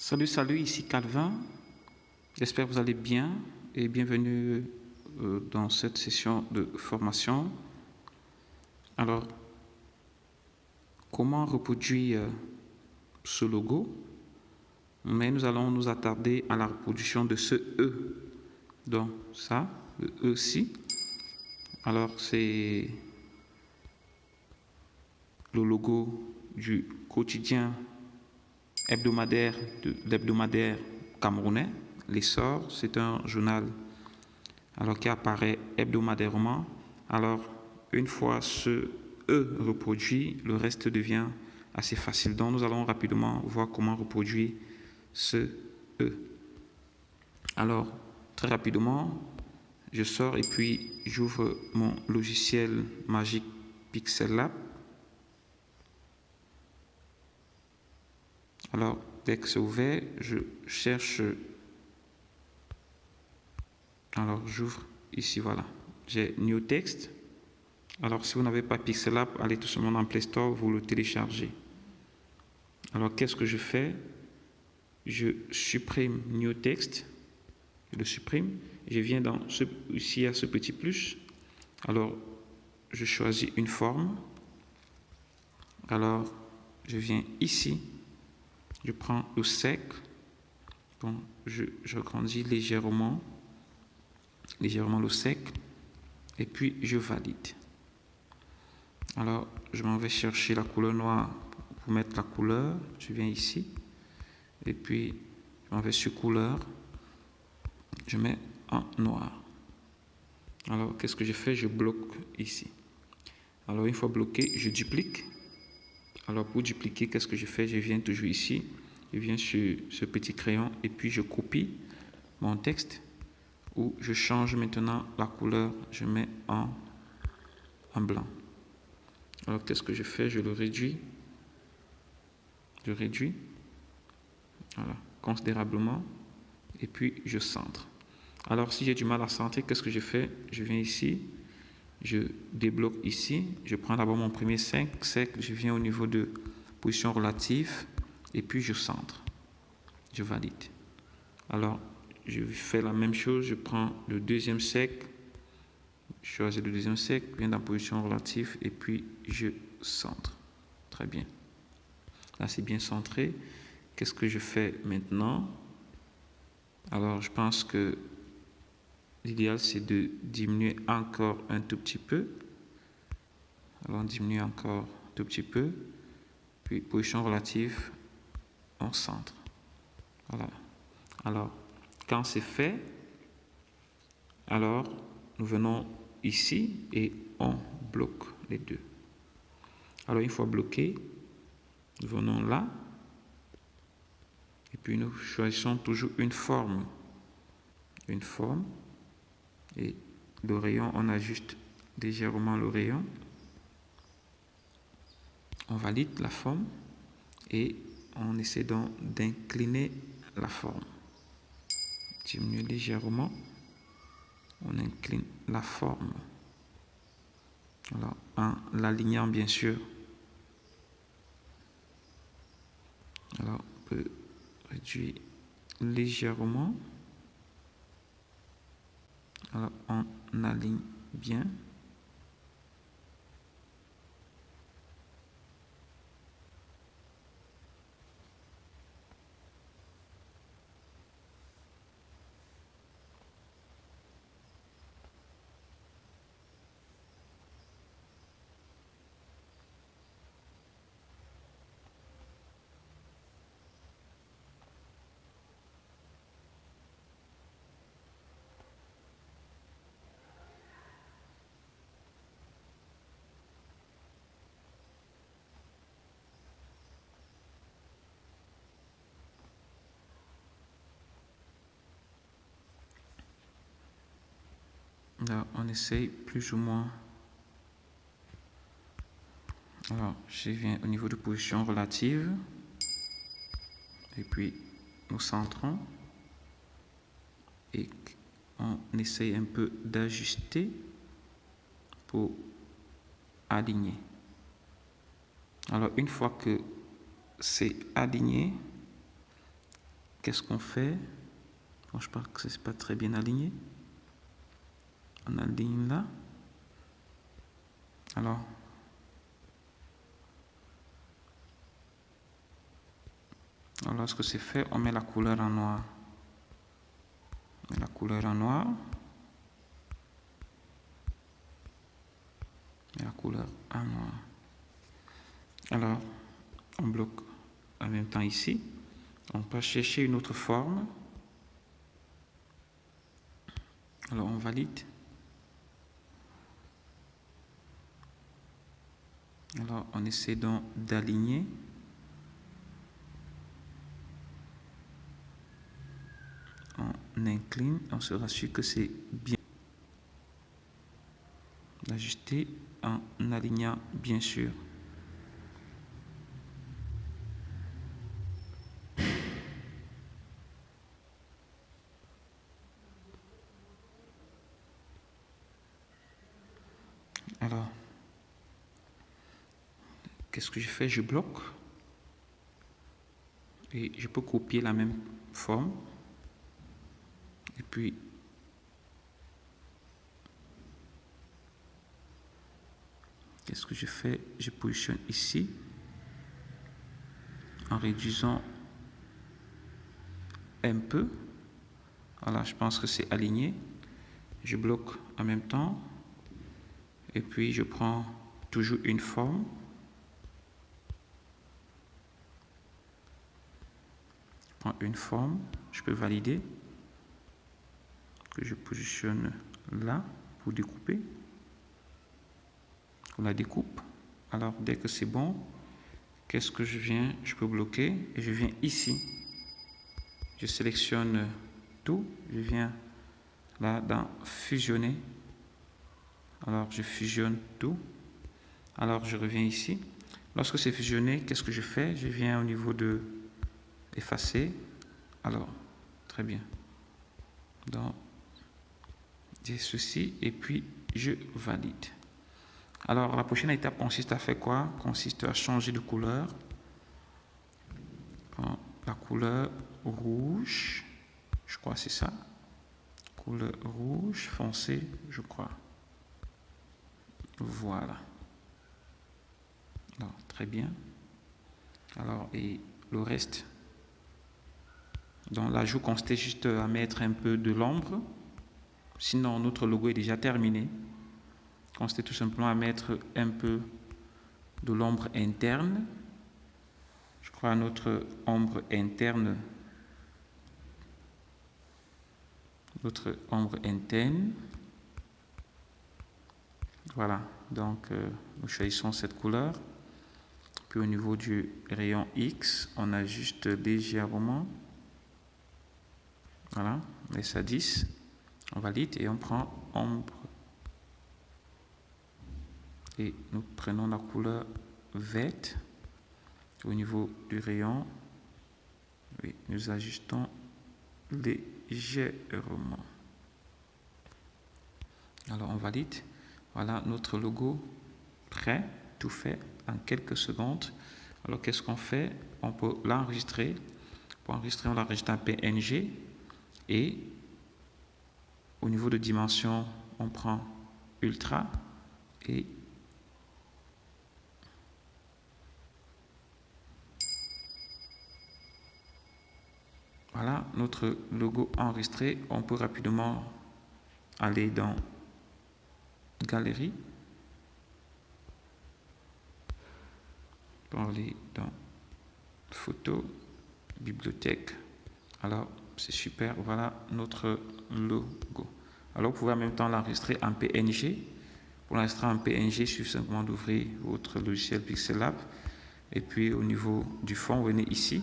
Salut, salut, ici Calvin. J'espère que vous allez bien et bienvenue dans cette session de formation. Alors, comment reproduire ce logo? Mais nous allons nous attarder à la reproduction de ce E. Donc, ça, le E-ci. Alors, c'est le logo du quotidien hebdomadaire de l'hebdomadaire camerounais. L'Essor, c'est un journal qui apparaît hebdomadairement. Alors, une fois ce E reproduit, le reste devient assez facile. Donc, nous allons rapidement voir comment reproduire ce E. Alors, très rapidement, je sors et puis j'ouvre mon logiciel Magic Pixel Lab. Alors, dès que c'est ouvert, je cherche. Alors, j'ouvre ici, voilà. J'ai New Text. Alors, si vous n'avez pas Pixel Lab, allez tout simplement dans Play Store, vous le téléchargez. Alors, qu'est-ce que je fais? Je supprime New Text. Je le supprime. Je viens dans ici, il y a ce petit plus. Alors, je choisis une forme. Alors, je viens ici. Je prends le sec. Bon, je grandis légèrement le sec. Et puis, je valide. Alors, je m'en vais chercher la couleur noire pour mettre la couleur. Je viens ici. Et puis, je m'en vais sur couleur. Je mets en noir. Alors, qu'est-ce que je fais? Je bloque ici. Alors, une fois bloqué, je duplique. Alors, pour dupliquer, qu'est-ce que je fais? Je viens toujours ici. Je viens sur ce petit crayon et puis je copie mon texte où je change maintenant la couleur. Je mets en blanc. Alors, qu'est-ce que je fais? Je le réduis. Je réduis. Voilà, considérablement. Et puis, je centre. Alors, si j'ai du mal à centrer, qu'est-ce que je fais? Je viens ici. Je débloque ici. Je prends d'abord mon premier sec. Je viens au niveau de position relative. Et puis, je centre. Je valide. Alors, je fais la même chose. Je prends le deuxième sec. Je choisis le deuxième sec. Je viens dans position relative. Et puis, je centre. Très bien. Là, c'est bien centré. Qu'est-ce que je fais maintenant? Alors, je pense que l'idéal, c'est de diminuer encore un tout petit peu. Alors, on diminue encore un tout petit peu. Puis, position relative, on centre. Voilà. Alors, quand c'est fait, alors, nous venons ici et on bloque les deux. Alors, une fois bloqué, nous venons là. Et puis, nous choisissons toujours une forme. Une forme. Et le rayon, on ajuste légèrement le rayon. On valide la forme et on essaie donc d'incliner la forme. Diminue légèrement. On incline la forme. Alors, en l'alignant bien sûr. Alors, on peut réduire légèrement. Alors, on aligne bien. Là, on essaye plus ou moins. Alors, je viens au niveau de position relative. Et puis, nous centrons. Et on essaye un peu d'ajuster pour aligner. Alors, une fois que c'est aligné, qu'est-ce qu'on fait? Bon, je pense que c'est pas très bien aligné. On aligne là. Alors, lorsque c'est fait, on met la couleur en noir. On met la couleur en noir. Et la couleur en noir. Alors, on bloque en même temps ici. On peut chercher une autre forme. Alors, on valide. Alors, on essaie donc d'aligner. On incline, on se rassure que c'est bien. D'ajuster en alignant bien sûr. Alors, qu'est-ce que je fais? Je bloque et je peux copier la même forme et puis qu'est-ce que je fais? Je positionne ici en réduisant un peu. Voilà, je pense que c'est aligné. Je bloque en même temps et puis je prends toujours une forme. Je prends une forme, je peux valider que je positionne là pour découper. On la découpe. Alors dès que c'est bon, qu'est-ce que je viens? Je peux bloquer et je viens ici. Je sélectionne tout. Je viens là dans fusionner. Alors je fusionne tout. Alors je reviens ici. Lorsque c'est fusionné, qu'est-ce que je fais? Je viens au niveau de effacer. Alors très bien. Donc j'ai ceci et puis je valide. Alors, la prochaine étape consiste à faire quoi? Consiste à changer de couleur. La couleur rouge, je crois que c'est ça. Couleur rouge foncé, je crois. Voilà. Alors, très bien. Alors, et le reste. Donc, l'ajout consistait juste à mettre un peu de l'ombre. Sinon, notre logo est déjà terminé. Consistait tout simplement à mettre un peu de l'ombre interne. Je crois à notre ombre interne. Notre ombre interne. Voilà, donc nous choisissons cette couleur. Puis au niveau du rayon X, on ajuste légèrement. Voilà, on laisse à 10. On valide et on prend ombre. Et nous prenons la couleur verte. Au niveau du rayon, oui, nous ajustons légèrement. Alors on valide. Voilà notre logo prêt, tout fait en quelques secondes. Alors qu'est-ce qu'on fait? On peut l'enregistrer. Pour enregistrer, on l'enregistre en PNG. Et au niveau de dimension, on prend Ultra et voilà notre logo enregistré. On peut rapidement aller dans Galerie, pour aller dans Photo, Bibliothèque. Alors c'est super, voilà notre logo. Alors vous pouvez en même temps l'enregistrer en PNG. Pour l'enregistrer en PNG, il suffit simplement d'ouvrir votre logiciel Pixel Lab. Et puis au niveau du fond, vous venez ici,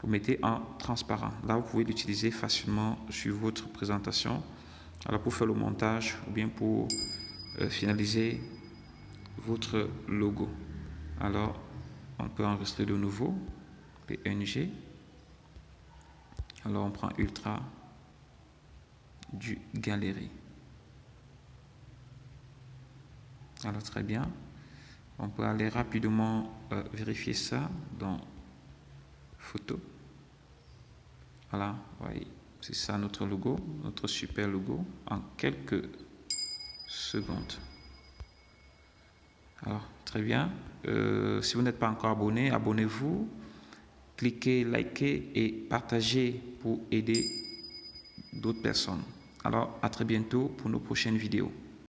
vous mettez en transparent. Là, vous pouvez l'utiliser facilement sur votre présentation. Alors pour faire le montage ou bien pour finaliser votre logo. Alors on peut enregistrer de nouveau PNG. Alors on prend Ultra du Galerie. Alors très bien. On peut aller rapidement vérifier ça dans Photo. Voilà, voyez, c'est ça notre logo, notre super logo, en quelques secondes. Alors, très bien. Si vous n'êtes pas encore abonné, abonnez-vous. Cliquez, likez et partagez pour aider d'autres personnes. Alors, à très bientôt pour nos prochaines vidéos.